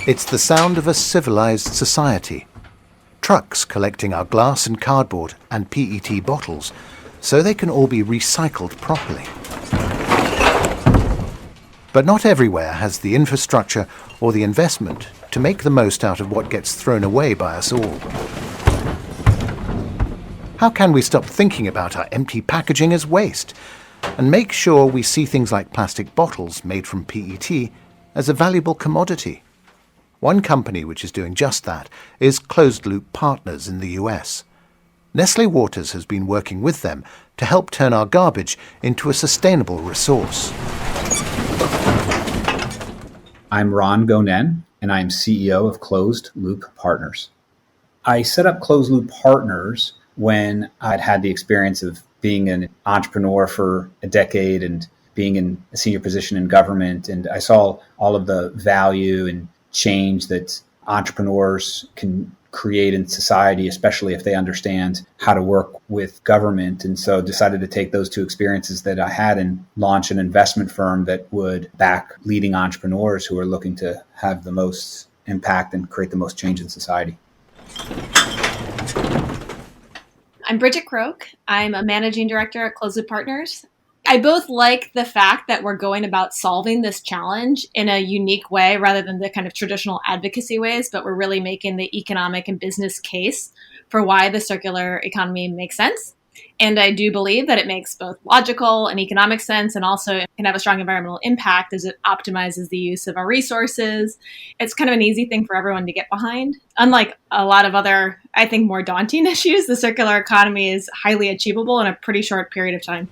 It's the sound of a civilized society. Trucks collecting our glass and cardboard and PET bottles so they can all be recycled properly. But not everywhere has the infrastructure or the investment to make the most out of what gets thrown away by us all. How can we stop thinking about our empty packaging as waste and make sure we see things like plastic bottles made from PET as a valuable commodity? One company which is doing just that is Closed Loop Partners in the US. Nestlé Waters has been working with them to help turn our garbage into a sustainable resource. I'm Gonen, and I'm CEO of Closed Loop Partners. I set up Closed Loop Partners when I'd had the experience of being an entrepreneur for a decade and being in a senior position in government. And I saw all of the value and change that entrepreneurs can create in society, especially if they understand how to work with government. And so decided to take those two experiences that I had and launch an investment firm that would back leading entrepreneurs who are looking to have the most impact and create the most change in society. I'm Bridget Croke. I'm a managing director at Closed Loop Partners. I both like the fact that we're going about solving this challenge in a unique way rather than the kind of traditional advocacy ways, but we're really making the economic and business case for why the circular economy makes sense. And I do believe that it makes both logical and economic sense, and also can have a strong environmental impact as it optimizes the use of our resources. It's kind of an easy thing for everyone to get behind. Unlike a lot of other, I think, more daunting issues, the circular economy is highly achievable in a pretty short period of time.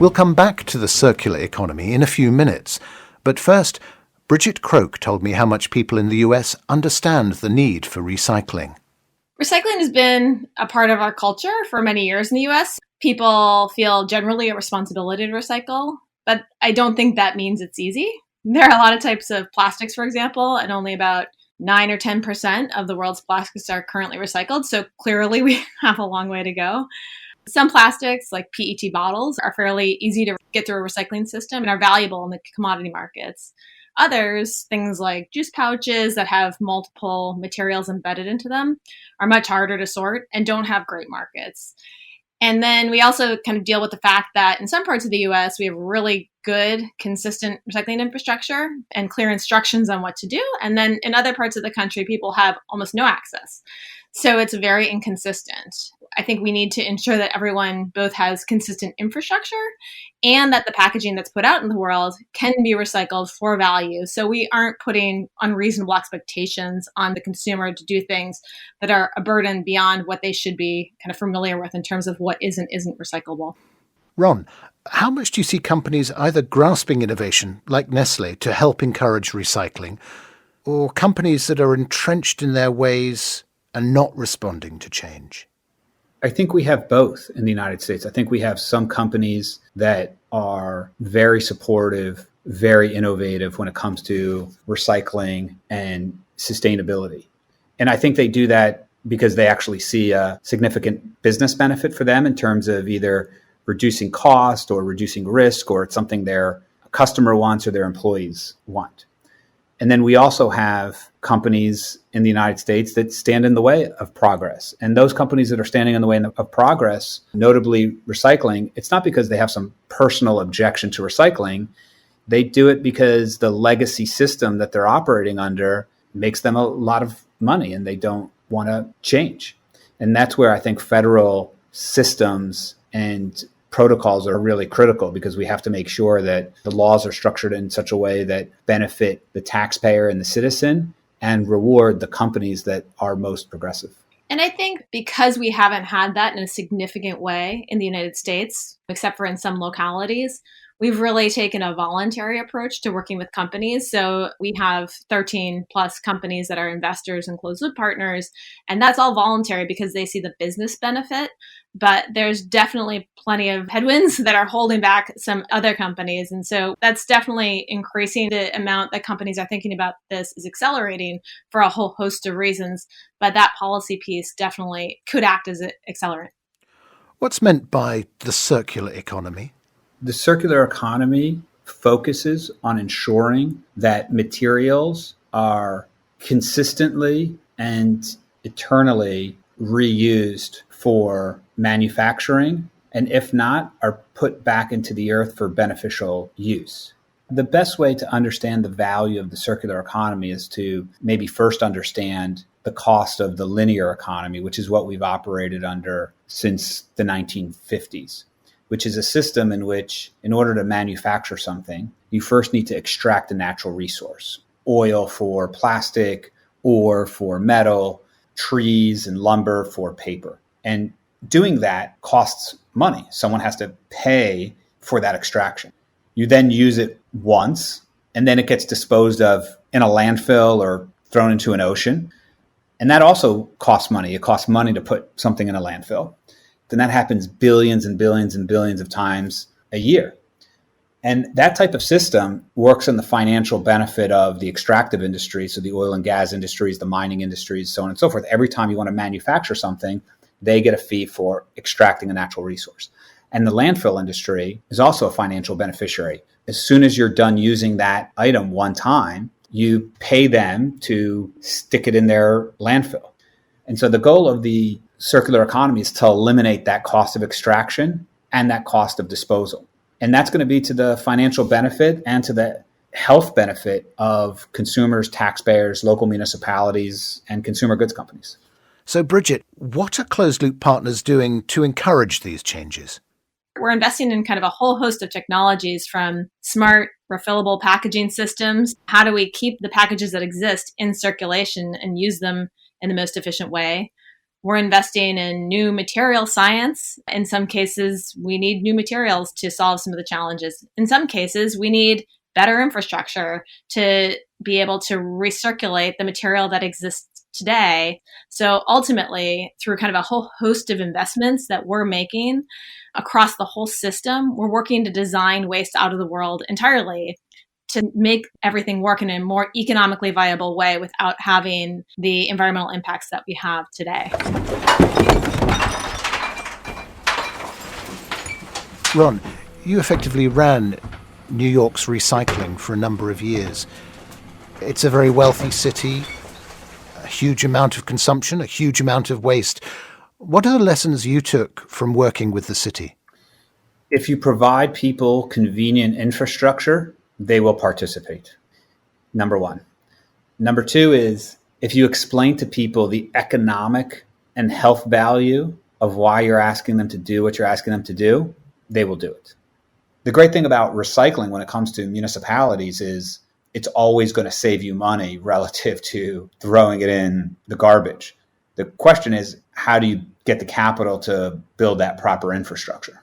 We'll come back to the circular economy in a few minutes, but first, Bridget Croke told me how much people in the US understand the need for recycling. Recycling has been a part of our culture for many years in the US. People feel generally a responsibility to recycle, but I don't think that means it's easy. There are a lot of types of plastics, for example, and only about 9 or 10% of the world's plastics are currently recycled. So clearly we have a long way to go. Some plastics, like PET bottles, are fairly easy to get through a recycling system and are valuable in the commodity markets. Others, things like juice pouches that have multiple materials embedded into them, are much harder to sort and don't have great markets. And then we also kind of deal with the fact that in some parts of the US, we have really good, consistent recycling infrastructure and clear instructions on what to do. And then in other parts of the country, people have almost no access. So it's very inconsistent. I think we need to ensure that everyone both has consistent infrastructure and that the packaging that's put out in the world can be recycled for value. So we aren't putting unreasonable expectations on the consumer to do things that are a burden beyond what they should be kind of familiar with in terms of what is and isn't recyclable. Ron, how much do you see companies either grasping innovation, like Nestlé, to help encourage recycling, or companies that are entrenched in their ways and not responding to change? I think we have both in the United States. I think we have some companies that are very supportive, very innovative when it comes to recycling and sustainability. And I think they do that because they actually see a significant business benefit for them in terms of either reducing cost or reducing risk, or it's something their customer wants or their employees want. And then we also have companies in the United States that stand in the way of progress. And those companies that are standing in the way of progress, notably recycling, it's not because they have some personal objection to recycling. They do it because the legacy system that they're operating under makes them a lot of money and they don't want to change. And that's where I think federal systems and protocols are really critical, because we have to make sure that the laws are structured in such a way that benefit the taxpayer and the citizen and reward the companies that are most progressive. And I think because we haven't had that in a significant way in the United States, except for in some localities, we've really taken a voluntary approach to working with companies. So we have 13 plus companies that are investors and closed loop partners, and that's all voluntary because they see the business benefit. But there's definitely plenty of headwinds that are holding back some other companies. And so that's definitely increasing. The amount that companies are thinking about this is accelerating for a whole host of reasons. But that policy piece definitely could act as an accelerant. What's meant by the circular economy? The circular economy focuses on ensuring that materials are consistently and eternally reused for manufacturing, and if not, are put back into the earth for beneficial use. The best way to understand the value of the circular economy is to maybe first understand the cost of the linear economy, which is what we've operated under since the 1950s, which is a system in which, in order to manufacture something, you first need to extract a natural resource, oil for plastic, ore for metal, trees and lumber for paper. And doing that costs money. Someone has to pay for that extraction. You then use it once, and then it gets disposed of in a landfill or thrown into an ocean. And that also costs money. It costs money to put something in a landfill. Then that happens billions and billions and billions of times a year. And that type of system works on the financial benefit of the extractive industry, so the oil and gas industries, the mining industries, so on and so forth. Every time you want to manufacture something, they get a fee for extracting a natural resource. And the landfill industry is also a financial beneficiary. As soon as you're done using that item one time, you pay them to stick it in their landfill. And so the goal of the circular economy is to eliminate that cost of extraction and that cost of disposal. And that's going to be to the financial benefit and to the health benefit of consumers, taxpayers, local municipalities, and consumer goods companies. So, Bridget, what are closed-loop partners doing to encourage these changes? We're investing in kind of a whole host of technologies, from smart, refillable packaging systems. How do we keep the packages that exist in circulation and use them in the most efficient way? We're investing in new material science. In some cases, we need new materials to solve some of the challenges. In some cases, we need better infrastructure to be able to recirculate the material that exists today. So ultimately, through kind of a whole host of investments that we're making across the whole system, we're working to design waste out of the world entirely to make everything work in a more economically viable way without having the environmental impacts that we have today. Ron, you effectively ran New York's recycling for a number of years. It's a very wealthy city, a huge amount of consumption, a huge amount of waste. What are the lessons you took from working with the city? If you provide people convenient infrastructure, they will participate. Number one. Number two is, if you explain to people the economic and health value of why you're asking them to do what you're asking them to do, they will do it. The great thing about recycling when it comes to municipalities is it's always going to save you money relative to throwing it in the garbage. The question is, how do you get the capital to build that proper infrastructure?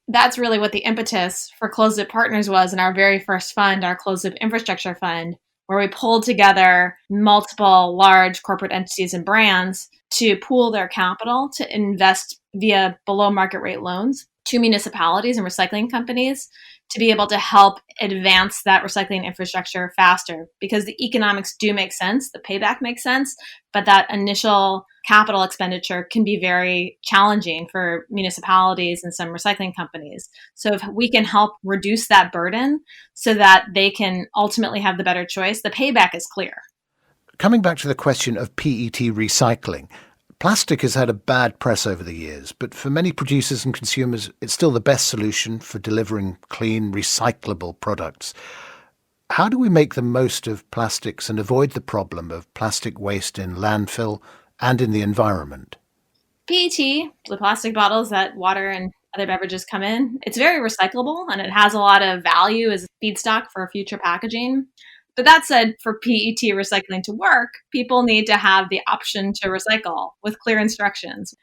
That's really what the impetus for Closed Loop Partners was in our very first fund, our Closed Loop Infrastructure Fund, where we pulled together multiple large corporate entities and brands to pool their capital to invest via below market rate loans to municipalities and recycling companies to be able to help advance that recycling infrastructure faster, because the economics do make sense, the payback makes sense, but that initial capital expenditure can be very challenging for municipalities and some recycling companies. So if we can help reduce that burden so that they can ultimately have the better choice, the payback is clear. Coming back to the question of PET recycling, plastic has had a bad press over the years, but for many producers and consumers, it's still the best solution for delivering clean, recyclable products. How do we make the most of plastics and avoid the problem of plastic waste in landfill and in the environment? PET, the plastic bottles that water and other beverages come in, it's very recyclable and it has a lot of value as feedstock for future packaging. But that said, for PET recycling to work, people need to have the option to recycle with clear instructions.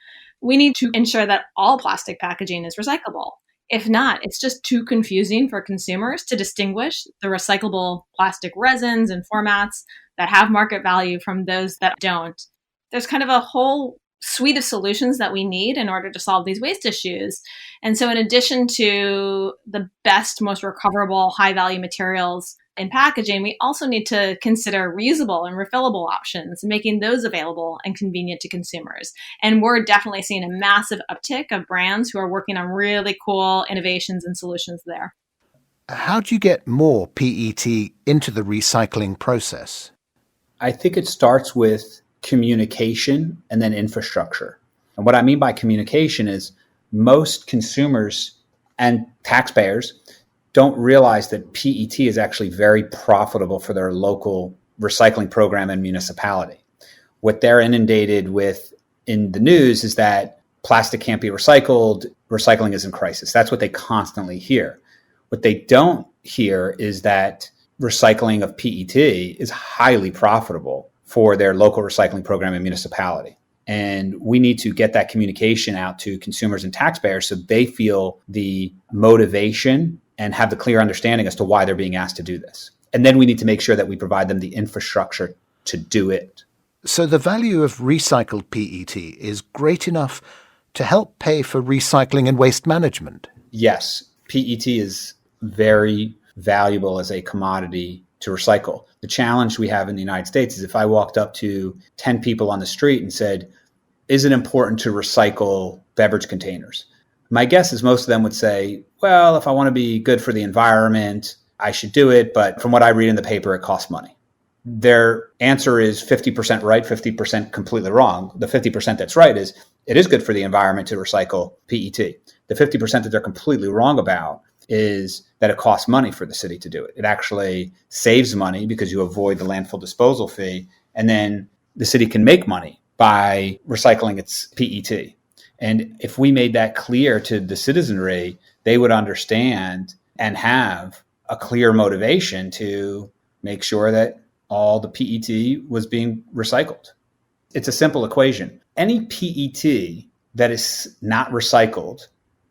We need to ensure that all plastic packaging is recyclable. If not, it's just too confusing for consumers to distinguish the recyclable plastic resins and formats that have market value from those that don't. There's kind of a whole suite of solutions that we need in order to solve these waste issues. And so in addition to the best, most recoverable, high-value materials in packaging, we also need to consider reusable and refillable options, making those available and convenient to consumers. And we're definitely seeing a massive uptick of brands who are working on really cool innovations and solutions there. How do you get more PET into the recycling process? I think it starts with communication and then infrastructure. And what I mean by communication is most consumers and taxpayers don't realize that PET is actually very profitable for their local recycling program and municipality. What they're inundated with in the news is that plastic can't be recycled, recycling is in crisis. That's what they constantly hear. What they don't hear is that recycling of PET is highly profitable for their local recycling program and municipality. And we need to get that communication out to consumers and taxpayers so they feel the motivation and have the clear understanding as to why they're being asked to do this. And then we need to make sure that we provide them the infrastructure to do it. So the value of recycled PET is great enough to help pay for recycling and waste management. Yes, PET is very valuable as a commodity to recycle. The challenge we have in the United States is if I walked up to 10 people on the street and said, is it important to recycle beverage containers? My guess is most of them would say, well, if I want to be good for the environment, I should do it. But from what I read in the paper, it costs money. Their answer is 50% right, 50% completely wrong. The 50% that's right is it is good for the environment to recycle PET. The 50% that they're completely wrong about is that it costs money for the city to do it. It actually saves money because you avoid the landfill disposal fee, and then the city can make money by recycling its PET. And if we made that clear to the citizenry, they would understand and have a clear motivation to make sure that all the PET was being recycled. It's a simple equation. Any PET that is not recycled,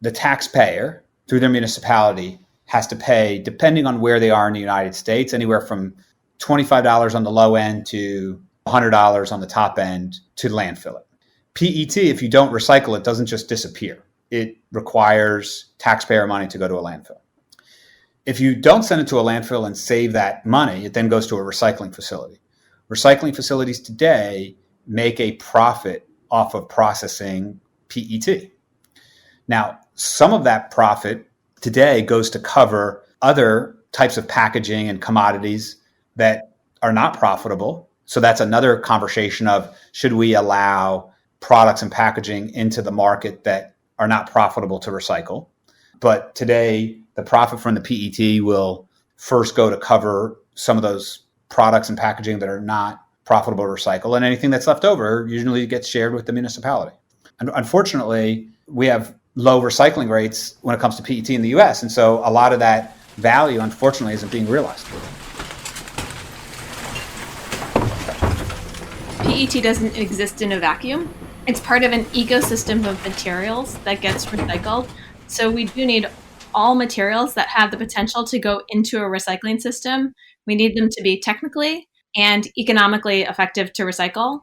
the taxpayer, through their municipality, has to pay, depending on where they are in the United States, anywhere from $25 on the low end to $100 on the top end to landfill it. PET, if you don't recycle it, doesn't just disappear. It requires taxpayer money to go to a landfill. If you don't send it to a landfill and save that money, it then goes to a recycling facility. Recycling facilities today make a profit off of processing PET. Now, some of that profit today goes to cover other types of packaging and commodities that are not profitable. So that's another conversation of should we allow products and packaging into the market that are not profitable to recycle. But today, the profit from the PET will first go to cover some of those products and packaging that are not profitable to recycle. And anything that's left over usually gets shared with the municipality. And unfortunately, we have low recycling rates when it comes to PET in the US. And so a lot of that value, unfortunately, isn't being realized. PET doesn't exist in a vacuum. It's part of an ecosystem of materials that gets recycled. So we do need all materials that have the potential to go into a recycling system. We need them to be technically and economically effective to recycle.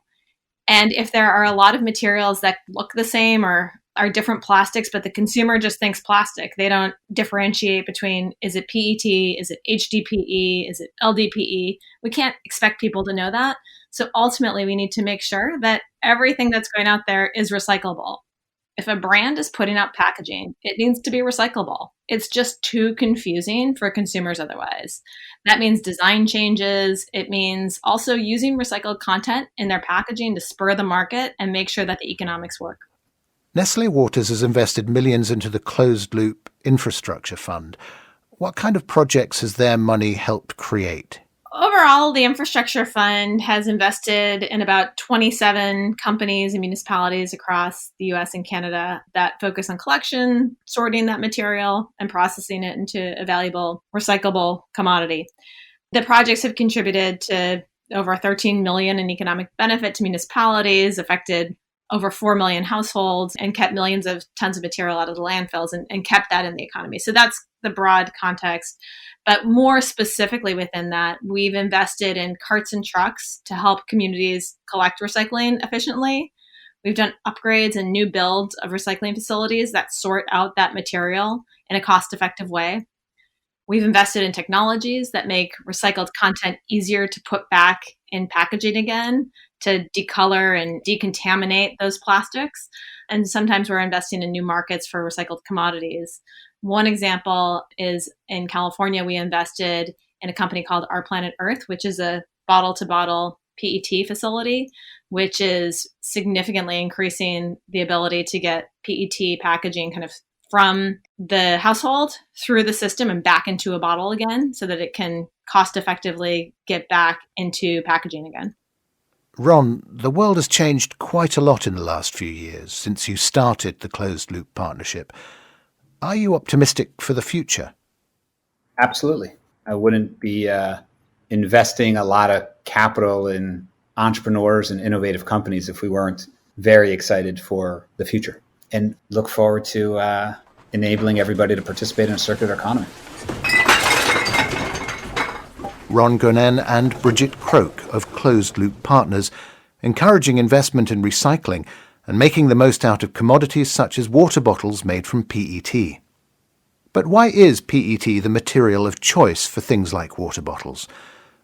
And if there are a lot of materials that look the same or are different plastics, but the consumer just thinks plastic, they don't differentiate between, is it PET, is it HDPE, is it LDPE? We can't expect people to know that. So ultimately, we need to make sure that everything that's going out there is recyclable. If a brand is putting out packaging, it needs to be recyclable. It's just too confusing for consumers otherwise. That means design changes. It means also using recycled content in their packaging to spur the market and make sure that the economics work. Nestlé Waters has invested millions into the closed-loop infrastructure fund. What kind of projects has their money helped create? Overall, the infrastructure fund has invested in about 27 companies and municipalities across the US and Canada that focus on collection, sorting that material, and processing it into a valuable, recyclable commodity. The projects have contributed to over 13 million in economic benefit to municipalities, affected over 4 million households, and kept millions of tons of material out of the landfills and kept that in the economy. So that's the broad context. But more specifically within that, we've invested in carts and trucks to help communities collect recycling efficiently. We've done upgrades and new builds of recycling facilities that sort out that material in a cost-effective way. We've invested in technologies that make recycled content easier to put back in packaging again, to decolor and decontaminate those plastics. And sometimes we're investing in new markets for recycled commodities. One example is in California, we invested in a company called Our Planet Earth, which is a bottle-to-bottle PET facility, which is significantly increasing the ability to get PET packaging kind of from the household through the system and back into a bottle again so that it can cost effectively get back into packaging again. Ron, the world has changed quite a lot in the last few years since you started the Closed Loop Partnership. Are you optimistic for the future? Absolutely. I wouldn't be investing a lot of capital in entrepreneurs and innovative companies if we weren't very excited for the future, and look forward to enabling everybody to participate in a circular economy. Ron Gonen and Bridget Croke of Closed Loop Partners, encouraging investment in recycling and making the most out of commodities such as water bottles made from PET. But why is PET the material of choice for things like water bottles?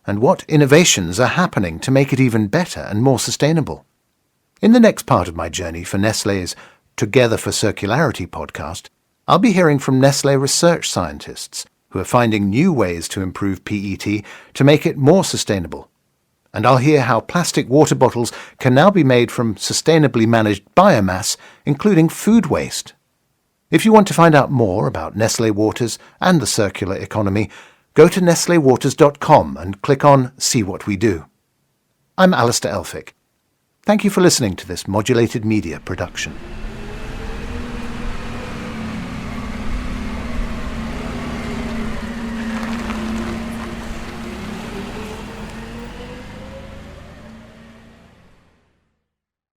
And what innovations are happening to make it even better and more sustainable? In the next part of my journey for Nestlé's Together for Circularity podcast, I'll be hearing from Nestlé research scientists who are finding new ways to improve PET to make it more sustainable. And I'll hear how plastic water bottles can now be made from sustainably managed biomass, including food waste. If you want to find out more about Nestlé Waters and the circular economy, go to nestlewaters.com and click on See What We Do. I'm Alistair Elphick. Thank you for listening to this modulated media production.